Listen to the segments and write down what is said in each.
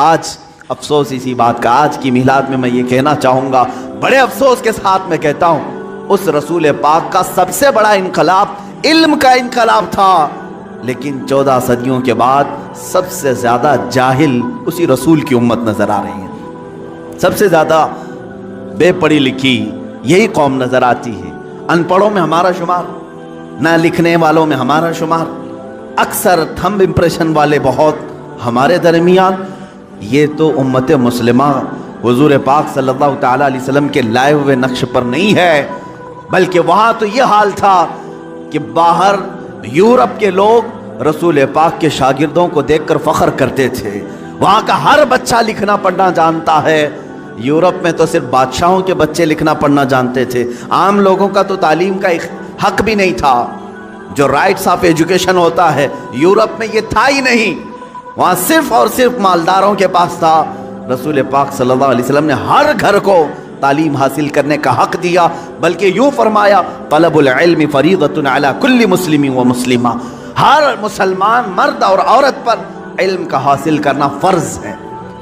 آج افسوس اسی بات کا، آج کی میلاد میں میں یہ کہنا چاہوں گا، بڑے افسوس کے ساتھ میں کہتا ہوں، اس رسول پاک کا سب سے بڑا انقلاب علم کا انقلاب تھا، لیکن 14 صدیوں کے بعد سب سے زیادہ جاہل اسی رسول کی امت نظر آ رہی ہے، سب سے زیادہ بے پڑھی لکھی یہی قوم نظر آتی ہے، ان پڑھوں میں ہمارا شمار، نہ لکھنے والوں میں ہمارا شمار، اکثر تھمب امپریشن والے بہت ہمارے درمیان۔ یہ تو امت مسلمہ حضور پاک صلی اللہ تعالیٰ علیہ وسلم کے لائے ہوئے نقش پر نہیں ہے، بلکہ وہاں تو یہ حال تھا کہ باہر یورپ کے لوگ رسول پاک کے شاگردوں کو دیکھ کر فخر کرتے تھے، وہاں کا ہر بچہ لکھنا پڑھنا جانتا ہے۔ یورپ میں تو صرف بادشاہوں کے بچے لکھنا پڑھنا جانتے تھے، عام لوگوں کا تو تعلیم کا حق بھی نہیں تھا، جو رائٹس آف ایجوکیشن ہوتا ہے یورپ میں یہ تھا ہی نہیں، وہاں صرف اور صرف مالداروں کے پاس تھا۔ رسول پاک صلی اللہ علیہ وسلم نے ہر گھر کو تعلیم حاصل کرنے کا حق دیا، بلکہ یوں فرمایا طلب العلم فریضۃ علی کل مسلم و مسلمہ، ہر مسلمان مرد اور عورت پر علم کا حاصل کرنا فرض ہے،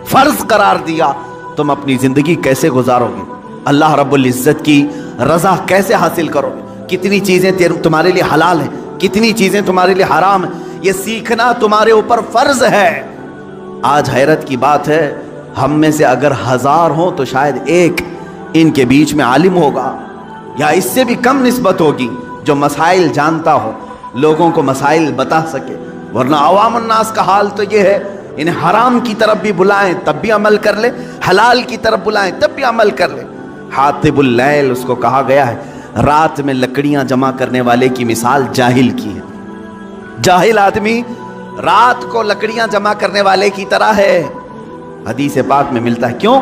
فرض قرار دیا۔ تم اپنی زندگی کیسے گزارو گے، اللہ رب العزت کی رضا کیسے حاصل کرو گے، کتنی چیزیں تمہارے لیے حلال ہیں، کتنی چیزیں تمہارے لیے حرام ہیں، یہ سیکھنا تمہارے اوپر فرض ہے۔ آج حیرت کی بات ہے، ہم میں سے اگر 1000 ہوں تو شاید ایک ان کے بیچ میں عالم ہوگا، یا اس سے بھی کم نسبت ہوگی جو مسائل جانتا ہو، لوگوں کو مسائل بتا سکے، ورنہ عوام الناس کا حال تو یہ ہے، انہیں حرام کی طرف بھی بلائیں تب بھی عمل کر لے، حلال کی طرف بلائیں تب بھی عمل کر لے۔ حاطب اللیل اس کو کہا گیا ہے، رات میں لکڑیاں جمع کرنے والے کی مثال جاہل کی ہے، جاہل آدمی رات کو لکڑیاں جمع کرنے والے کی طرح ہے۔ حدیث پاک میں ملتا ہے، کیوں؟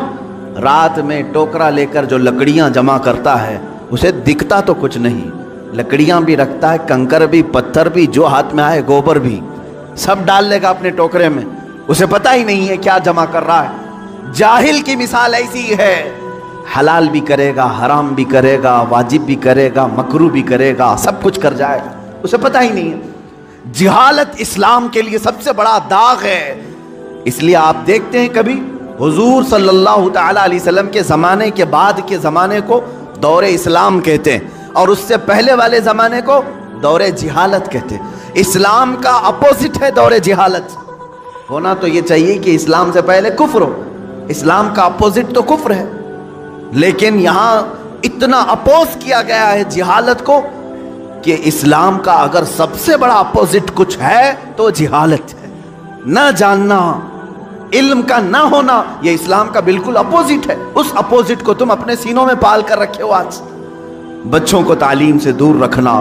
رات میں ٹوکرا لے کر جو لکڑیاں جمع کرتا ہے اسے دکھتا تو کچھ نہیں، لکڑیاں بھی رکھتا ہے، کنکر بھی، پتھر بھی، جو ہاتھ میں آئے گوبر بھی، سب ڈال لے گا اپنے ٹوکرے میں، اسے پتہ ہی نہیں ہے کیا جمع کر رہا ہے۔ جاہل کی مثال ایسی ہے، حلال بھی کرے گا، حرام بھی کرے گا، واجب بھی کرے گا، مکروہ بھی کرے گا، سب کچھ کر جائے گا، اسے پتہ ہی نہیں ہے۔ جہالت اسلام کے لیے سب سے بڑا داغ ہے، اس لیے آپ دیکھتے ہیں کبھی حضور صلی اللہ تعالیٰ علیہ وسلم کے زمانے کے بعد کے زمانے کو دور اسلام کہتے ہیں، اور اس سے پہلے والے زمانے کو دور جہالت کہتے ہیں۔ اسلام کا اپوزٹ ہے دور جہالت، ہونا تو یہ چاہیے کہ اسلام سے پہلے کفر ہو، اسلام کا اپوزٹ تو کفر ہے، لیکن یہاں اتنا اپوز کیا گیا ہے جہالت کو کہ اسلام کا اگر سب سے بڑا اپوزٹ کچھ ہے تو جہالت ہے، نہ جاننا، علم کا نہ ہونا، یہ اسلام کا بالکل اپوزٹ ہے۔ اس اپوزٹ کو تم اپنے سینوں میں پال کر رکھے ہو۔ آج بچوں کو تعلیم سے دور رکھنا،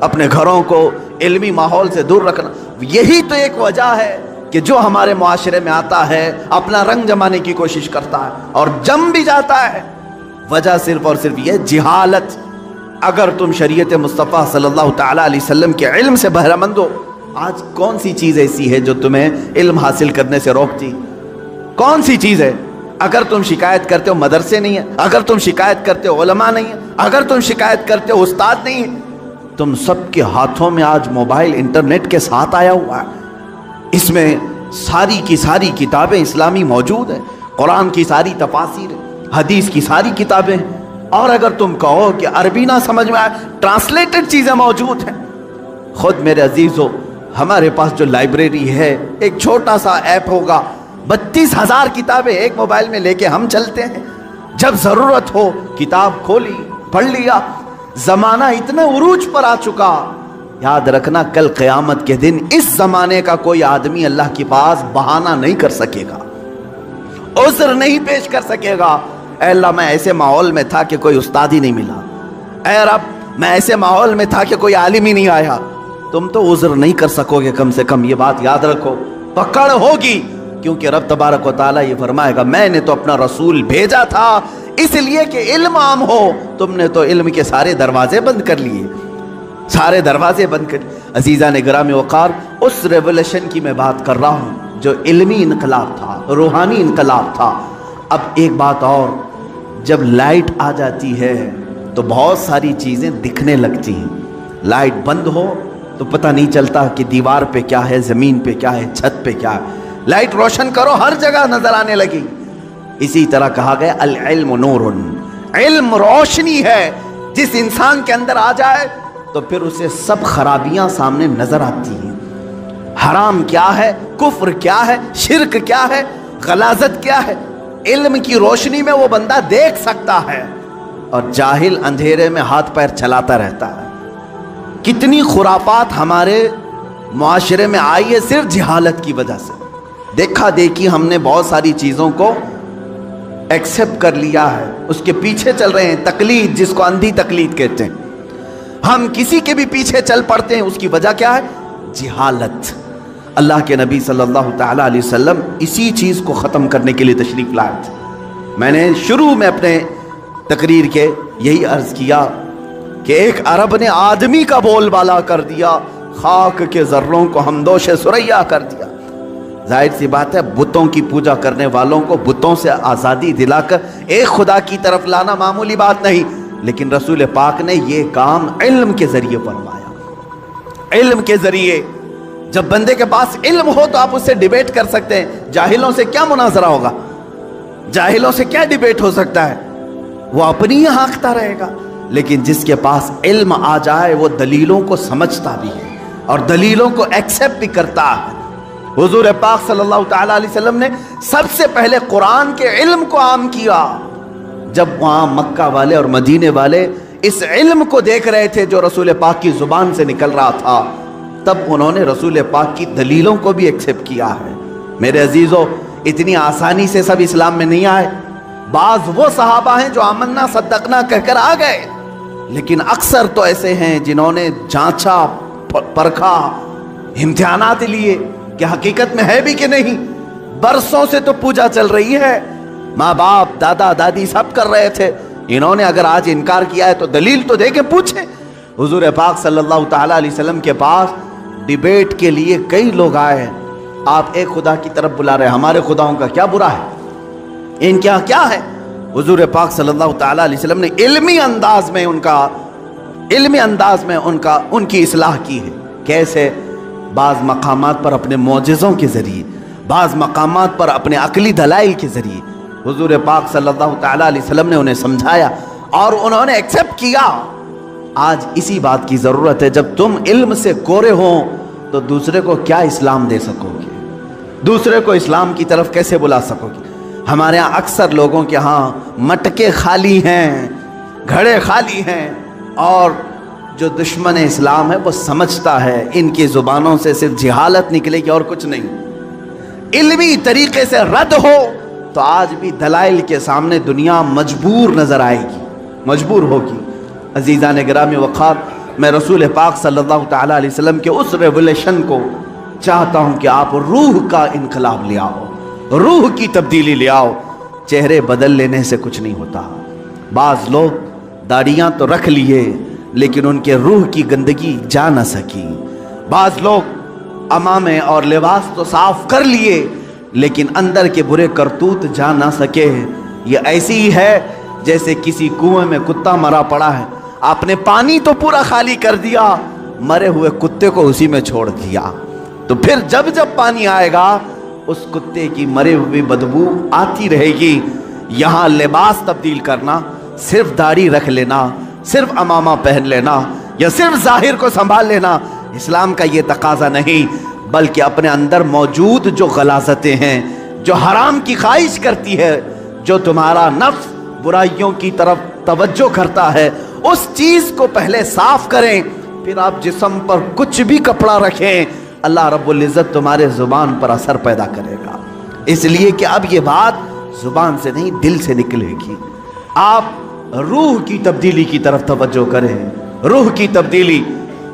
اپنے گھروں کو علمی ماحول سے دور رکھنا، یہی تو ایک وجہ ہے کہ جو ہمارے معاشرے میں آتا ہے اپنا رنگ جمانے کی کوشش کرتا ہے اور جم بھی جاتا ہے، وجہ صرف اور صرف یہ جہالت۔ اگر تم شریعت مصطفیٰ صلی اللہ تعالیٰ علیہ وسلم کے علم سے بہرہ مند ہو، آج کون سی چیز ایسی ہے جو تمہیں علم حاصل کرنے سے روکتی؟ کون سی چیز ہے؟ اگر تم شکایت کرتے ہو مدرسے نہیں ہیں، اگر تم شکایت کرتے ہو علماء نہیں ہیں، اگر تم شکایت کرتے ہو استاد نہیں ہیں، تم سب کے ہاتھوں میں آج موبائل انٹرنیٹ کے ساتھ آیا ہوا ہے، اس میں ساری کی ساری کتابیں اسلامی موجود ہیں، قرآن کی ساری تفاسیر، حدیث کی ساری کتابیں، اور اگر تم کہو کہ عربی نہ سمجھ میں آئے، ٹرانسلیٹڈ چیزیں موجود ہیں۔ خود میرے عزیزو، ہمارے پاس جو لائبریری ہے، ایک چھوٹا سا ایپ ہوگا، 32,000 کتابیں ایک موبائل میں لے کے ہم چلتے ہیں، جب ضرورت ہو کتاب کھولی پڑھ لیا۔ زمانہ اتنا عروج پر آ چکا، یاد رکھنا کل قیامت کے دن اس زمانے کا کوئی آدمی اللہ کے پاس بہانہ نہیں کر سکے گا، عذر نہیں پیش کر سکے گا، اے اللہ میں ایسے ماحول میں تھا کہ کوئی استاد ہی نہیں ملا، اے رب میں ایسے ماحول میں تھا کہ کوئی عالم ہی نہیں آیا۔ تم تو عذر نہیں کر سکو گے، کم سے کم یہ بات یاد رکھو، پکڑ ہوگی، کیونکہ رب تبارک و تعالیٰ یہ فرمائے گا میں نے تو اپنا رسول بھیجا تھا اس لیے کہ علم عام ہو، تم نے تو علم کے سارے دروازے بند کر لیے، سارے دروازے بند کر۔ عزیزان گرامی وقار، اس ریولوشن کی میں بات کر رہا ہوں جو علمی انقلاب تھا، روحانی انقلاب تھا۔ اب ایک بات اور، جب لائٹ آ جاتی ہے تو بہت ساری چیزیں دکھنے لگتی ہیں، لائٹ بند ہو تو پتہ نہیں چلتا کہ دیوار پہ کیا ہے، زمین پہ کیا ہے، چھت پہ کیا ہے۔ لائٹ روشن کرو، ہر جگہ نظر آنے لگی۔ اسی طرح کہا گیا العلم نور، علم روشنی ہے، جس انسان کے اندر آ جائے تو پھر اسے سب خرابیاں سامنے نظر آتی ہیں۔ حرام کیا ہے، کفر کیا ہے، شرک کیا ہے، غلاظت کیا ہے، علم کی روشنی میں وہ بندہ دیکھ سکتا ہے، اور جاہل اندھیرے میں ہاتھ پیر چلاتا رہتا ہے۔ کتنی خرافات ہمارے معاشرے میں آئی ہے صرف جہالت کی وجہ سے۔ دیکھا دیکھی ہم نے بہت ساری چیزوں کو ایکسپٹ کر لیا ہے، اس کے پیچھے چل رہے ہیں، تقلید جس کو اندھی تقلید کہتے ہیں۔ ہم کسی کے بھی پیچھے چل پڑتے ہیں، اس کی وجہ کیا ہے؟ جہالت۔ اللہ کے نبی صلی اللہ تعالیٰ علیہ وسلم اسی چیز کو ختم کرنے کے لیے تشریف لائے تھے۔ میں نے شروع میں اپنے تقریر کے یہی عرض کیا کہ ایک عرب نے آدمی کا بول بالا کر دیا، خاک کے ذروں کو ہمدوش ثریا کر دیا۔ ظاہر سی بات ہے، بتوں کی پوجا کرنے والوں کو بتوں سے آزادی دلا کر ایک خدا کی طرف لانا معمولی بات نہیں، لیکن رسول پاک نے یہ کام علم کے ذریعے فرمایا۔ علم کے ذریعے، جب بندے کے پاس علم ہو تو آپ اس سے ڈیبیٹ کر سکتے ہیں۔ جاہلوں سے کیا مناظرہ ہوگا؟ جاہلوں سے کیا ڈیبیٹ ہو سکتا ہے؟ وہ اپنی ہی ہانکتا رہے گا۔ لیکن جس کے پاس علم آ جائے وہ دلیلوں کو سمجھتا بھی ہے اور دلیلوں کو ایکسیپٹ بھی کرتا ہے۔ حضور پاک صلی اللہ تعالیٰ علیہ وسلم نے سب سے پہلے قرآن کے علم کو عام کیا۔ جب وہاں مکہ والے اور مدینے والے اس علم کو دیکھ رہے تھے جو رسول پاک کی زبان سے نکل رہا تھا، تب انہوں نے رسول پاک کی دلیلوں کو بھی ایکسیپٹ کیا ہے۔ میرے عزیزو، اتنی آسانی سے سب اسلام میں نہیں آئے۔ بعض وہ صحابہ ہیں جو آمنا صدقنا کہہ کر آ گئے، لیکن اکثر تو ایسے ہیں جنہوں نے جانچا، پرکھا، امتحانات لیے کہ حقیقت میں ہے بھی کہ نہیں۔ برسوں سے تو پوجا چل رہی ہے، ماں باپ دادا دادی سب کر رہے تھے، انہوں نے اگر آج انکار کیا ہے تو دلیل تو دے کے پوچھیں۔ حضور پاک صلی اللہ تعالیٰ علیہ وسلم کے پاس ڈیبیٹ کے لیے کئی لوگ آئے ہیں۔ آپ ایک خدا کی طرف بلا رہے ہیں، ہمارے خداؤں کا کیا برا ہے، ان کیا کیا ہے؟ حضور پاک صلی اللہ تعالیٰ علیہ وسلم نے علمی انداز میں ان کی اصلاح کی ہے۔ کیسے؟ بعض مقامات پر اپنے معجزوں کے ذریعے، بعض مقامات پر اپنے عقلی دلائل کے ذریعے حضور پاک صلی اللہ تعالیٰ علیہ وسلم نے انہیں سمجھایا اور انہوں نے ایکسیپٹ کیا۔ آج اسی بات کی ضرورت ہے، جب تم علم سے کورے ہو تو دوسرے کو کیا اسلام دے سکو گے؟ دوسرے کو اسلام کی طرف کیسے بلا سکو گے؟ ہمارے ہاں اکثر لوگوں کے ہاں مٹکے خالی ہیں، گھڑے خالی ہیں، اور جو دشمن اسلام ہے وہ سمجھتا ہے ان کی زبانوں سے صرف جہالت نکلے گی اور کچھ نہیں۔ علمی طریقے سے رد ہو تو آج بھی دلائل کے سامنے دنیا مجبور نظر آئے گی، مجبور ہوگی۔ عزیزان گرامی وقار، میں رسول پاک صلی اللہ تعالیٰ علیہ وسلم کے اس ریولیشن کو چاہتا ہوں کہ آپ روح کا انقلاب لے آؤ، روح کی تبدیلی لے آؤ۔ چہرے بدل لینے سے کچھ نہیں ہوتا۔ بعض لوگ داڑیاں تو رکھ لیے لیکن ان کے روح کی گندگی جا نہ سکی۔ بعض لوگ امامے اور لباس تو صاف کر لیے لیکن اندر کے برے کرتوت جا نہ سکے۔ یہ ایسی ہی ہے جیسے کسی کنویں میں کتا مرا پڑا ہے، آپ نے پانی تو پورا خالی کر دیا، مرے ہوئے کتے کو اسی میں چھوڑ دیا، تو پھر جب پانی آئے گا اس کتے کی مرے ہوئی بدبو آتی رہے گی۔ یہاں لباس تبدیل کرنا، صرف داڑھی رکھ لینا، صرف امامہ پہن لینا یا صرف ظاہر کو سنبھال لینا اسلام کا یہ تقاضا نہیں، بلکہ اپنے اندر موجود جو غلاظتیں ہیں، جو حرام کی خواہش کرتی ہے، جو تمہارا نفس برائیوں کی طرف توجہ کرتا ہے، اس چیز کو پہلے صاف کریں، پھر آپ جسم پر کچھ بھی کپڑا رکھیں، اللہ رب العزت تمہارے زبان پر اثر پیدا کرے گا۔ اس لیے کہ اب یہ بات زبان سے نہیں دل سے نکلے گی۔ آپ روح کی تبدیلی کی طرف توجہ کریں، روح کی تبدیلی۔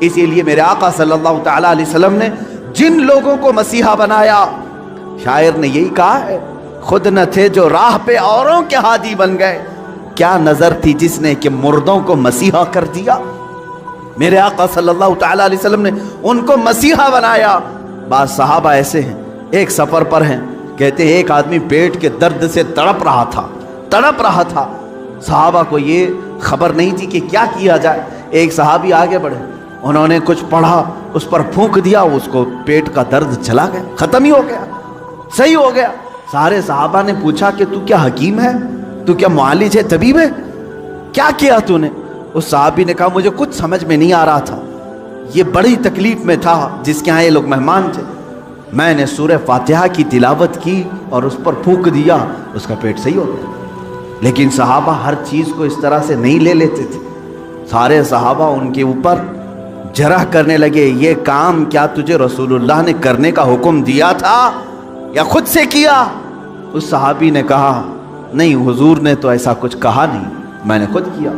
اسی لیے میرے آقا صلی اللہ تعالیٰ علیہ وسلم نے جن لوگوں کو مسیحا بنایا، شاعر نے یہی کہا ہے، خود نہ تھے جو راہ پہ اوروں کے ہادی بن گئے، کیا نظر تھی جس نے کہ مردوں کو مسیحا کر دیا۔ میرے آقا صلی اللہ تعالیٰ علیہ وسلم نے ان کو مسیحا بنایا۔ بعض صحابہ ایسے ہیں، ایک سفر پر ہیں، کہتے ہیں ایک آدمی پیٹ کے درد سے تڑپ رہا تھا، صحابہ کو یہ خبر نہیں تھی کہ کیا کیا جائے۔ ایک صحابی آگے بڑھے، انہوں نے کچھ پڑھا، اس پر پھونک دیا، اس کو پیٹ کا درد چلا گیا، ختم ہی ہو گیا۔ صحیح ہو گیا۔ سارے صحابہ نے پوچھا کہ تو کیا حکیم ہے، تو کیا معالج ہے، طبیب ہے، کیا کیا تو نے؟ اس صحابی نے کہا مجھے کچھ سمجھ میں نہیں آ رہا تھا، یہ بڑی تکلیف میں تھا، جس کے ہاں یہ لوگ مہمان تھے، میں نے سورہ فاتحہ کی تلاوت کی اور اس پر پھونک دیا، اس کا پیٹ صحیح ہو گیا۔ لیکن صحابہ ہر چیز کو اس طرح سے نہیں لے لیتے تھے۔ سارے صحابہ ان کے اوپر جرح کرنے لگے، یہ کام کیا تجھے رسول اللہ نے کرنے کا حکم دیا تھا یا خود سے کیا؟ اس صحابی نے کہا نہیں، حضور نے تو ایسا کچھ کہا نہیں، میں نے خود کیا۔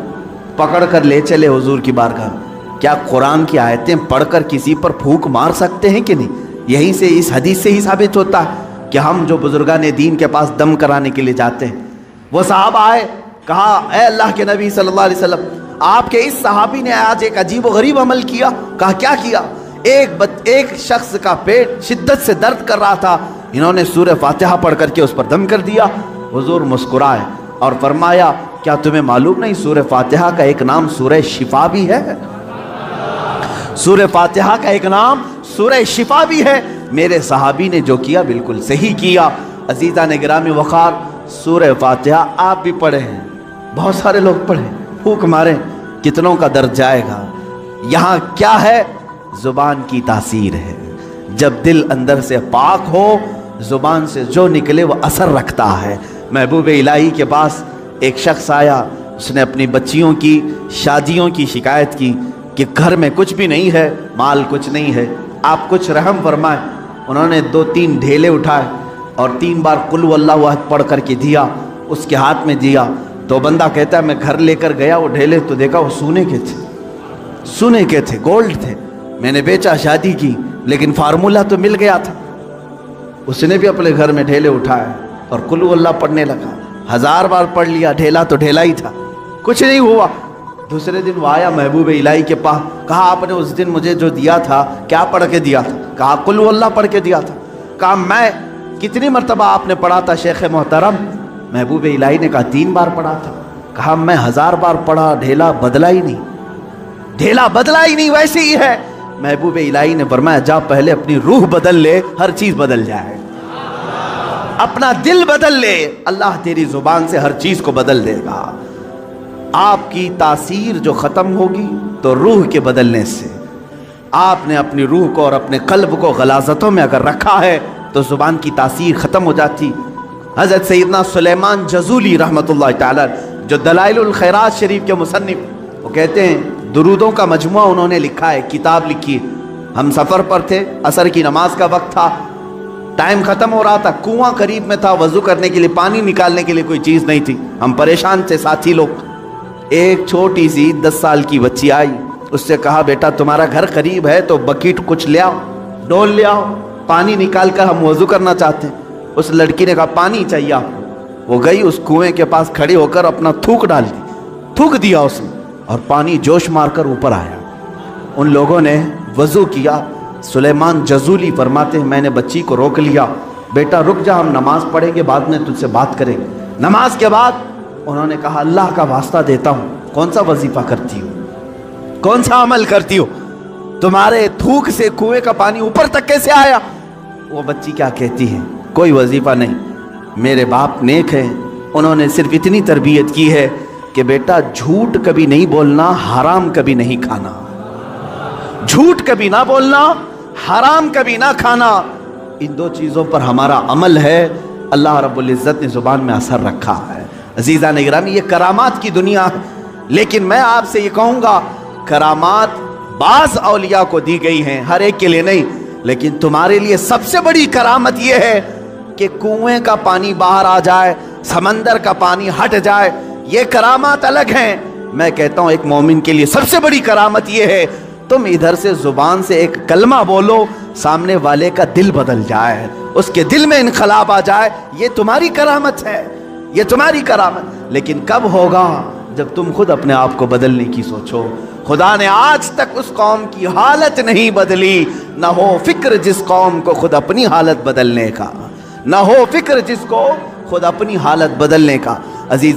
پکڑ کر لے چلے حضور کی بارگاہ۔ کیا قرآن کی آیتیں پڑھ کر کسی پر پھونک مار سکتے ہیں کہ نہیں؟ یہیں سے، اس حدیث سے ہی ثابت ہوتا ہے کہ ہم جو بزرگان دین کے پاس دم کرانے کے لیے جاتے ہیں، وہ صحابہ آئے، کہا اے اللہ کے نبی صلی اللہ علیہ وسلم، آپ کے اس صحابی نے آج ایک عجیب و غریب عمل کیا۔ کہا کیا کیا؟ ایک شخص کا پیٹ شدت سے درد کر رہا تھا، انہوں نے سورہ فاتحہ پڑھ کر کے اس پر دم کر دیا۔ حضور مسکرائے اور فرمایا کیا تمہیں معلوم نہیں سورہ فاتحہ کا ایک نام سورہ شفا بھی ہے؟ سورہ فاتحہ کا ایک نام سورہ شفا بھی ہے۔ میرے صحابی نے جو کیا بالکل صحیح کیا۔ عزیزان گرامی وقار، سورہ فاتحہ آپ بھی پڑھے ہیں، بہت سارے لوگ پڑھیں، پھونک ماریں، کتنوں کا درد جائے گا۔ یہاں کیا ہے؟ زبان کی تاثیر ہے۔ جب دل اندر سے پاک ہو، زبان سے جو نکلے وہ اثر رکھتا ہے۔ محبوب الہی کے پاس ایک شخص آیا، اس نے اپنی بچیوں کی شادیوں کی شکایت کی کہ گھر میں کچھ بھی نہیں ہے، مال کچھ نہیں ہے، آپ کچھ رحم فرمائیں۔ انہوں نے 2-3 ڈھیلے اٹھائے اور 3 بار قل هو اللہ احد پڑھ کر کے دیا، اس کے ہاتھ میں دیا۔ تو بندہ کہتا ہے میں گھر لے کر گیا، وہ ڈھیلے تو دیکھا وہ سونے کے تھے، سونے کے تھے، گولڈ تھے۔ میں نے بیچا، شادی کی، لیکن فارمولہ تو مل گیا تھا۔ اس نے بھی اپنے گھر میں ڈھیلے اٹھائے اور قل هو اللہ پڑھنے لگا، 1000 بار پڑھ لیا، ڈھیلا تو ڈھیلا ہی تھا، کچھ نہیں ہوا۔ دوسرے دن وہ آیا محبوب الہی کے پاس، کہا آپ نے اس دن مجھے جو دیا تھا کیا پڑھ کے دیا تھا؟ کہا قل هو اللہ پڑھ کے دیا تھا۔ کہا میں کتنی مرتبہ آپ نے پڑھا تھا شیخ محترم؟ محبوب الہی نے کہا 3 بار پڑھا تھا۔ کہا میں 1000 بار پڑھا، ڈھیلا بدلا ہی نہیں، ڈھیلا بدلا ہی نہیں، ویسے ہی ہے۔ محبوب الہی نے فرمایا جا پہلے اپنی روح بدل لے، ہر چیز بدل جائے، اپنا دل بدل لے، اللہ تیری زبان سے ہر چیز کو بدل دے گا۔ آپ کی تاثیر جو ختم ہوگی تو روح کے بدلنے سے، آپ نے اپنی روح کو اور اپنے قلب کو غلاظتوں میں اگر رکھا ہے تو زبان کی تاثیر ختم ہو جاتی۔ حضرت سیدنا سلیمان جزولی رحمۃ اللہ تعالی جو دلائل الخیرات شریف کے مصنف، وہ کہتے ہیں درودوں کا مجموعہ انہوں نے لکھا ہے، کتاب لکھی ہے۔ ہم سفر پر تھے، عصر کی نماز کا وقت تھا، ٹائم ختم ہو رہا تھا، کنواں قریب میں تھا، وضو کرنے کے لیے، پانی نکالنے کے لیے کوئی چیز نہیں تھی، ہم پریشان تھے ساتھی لوگ۔ ایک چھوٹی سی 10 سال کی بچی آئی، اس سے کہا بیٹا تمہارا گھر قریب ہے تو بکیٹ کچھ لے آؤ، ڈول لے آؤ، پانی نکال کر ہم وضو کرنا چاہتے ہیں۔ اس لڑکی نے کہا پانی چاہیے آپ کو۔ وہ گئی اس کنویں کے پاس کھڑی ہو کر اپنا تھوک ڈال دی، تھوک دیا اس نے، اور پانی جوش مار کر اوپر آیا۔ ان لوگوں نے وضو کیا۔ سلیمان جزولی فرماتے ہیں میں نے بچی کو روک لیا، بیٹا رک جا، ہم نماز پڑھیں گے، بعد میں تجھ سے بات کریں گے۔ نماز کے بعد انہوں نے کہا اللہ کا واسطہ دیتا ہوں، کون سا وظیفہ کرتی ہو، کون سا عمل کرتی ہو، تمہارے تھوک سے کنویں کا پانی اوپر تک کیسے آیا؟ وہ بچی کیا کہتی ہے کوئی وظیفہ نہیں، میرے باپ نیک ہیں، انہوں نے صرف اتنی تربیت کی ہے کہ بیٹا جھوٹ کبھی نہیں بولنا، حرام کبھی نہیں کھانا، جھوٹ کبھی نہ بولنا، حرام کبھی نہ کھانا، ان 2 چیزوں پر ہمارا عمل ہے۔ اللہ رب العزت نے زبان میں اثر رکھا ہے۔ عزیزان گرامی، یہ کرامات کی دنیا ہے، لیکن میں آپ سے یہ کہوں گا کرامات بعض اولیاء کو دی گئی ہیں، ہر ایک کے لیے نہیں، لیکن تمہارے لیے سب سے بڑی کرامت یہ ہے کہ کنویں کا پانی باہر آ جائے، سمندر کا پانی ہٹ جائے، یہ کرامات الگ ہیں۔ میں کہتا ہوں ایک مومن کے لیے سب سے بڑی کرامت یہ ہے تم ادھر سے زبان سے ایک کلمہ بولو، سامنے والے کا دل بدل جائے، اس کے دل میں انقلاب آ جائے، یہ تمہاری کرامت ہے، یہ تمہاری کرامت۔ لیکن کب ہوگا؟ جب تم خود اپنے آپ کو بدلنے کی سوچو۔ خدا نے آج تک اس قوم کی حالت نہیں بدلی، نہ ہو فکر جس قوم کو خود اپنی حالت بدلنے کا، نہ ہو فکر جس کو خود اپنی حالت بدلنے کا۔ عزیز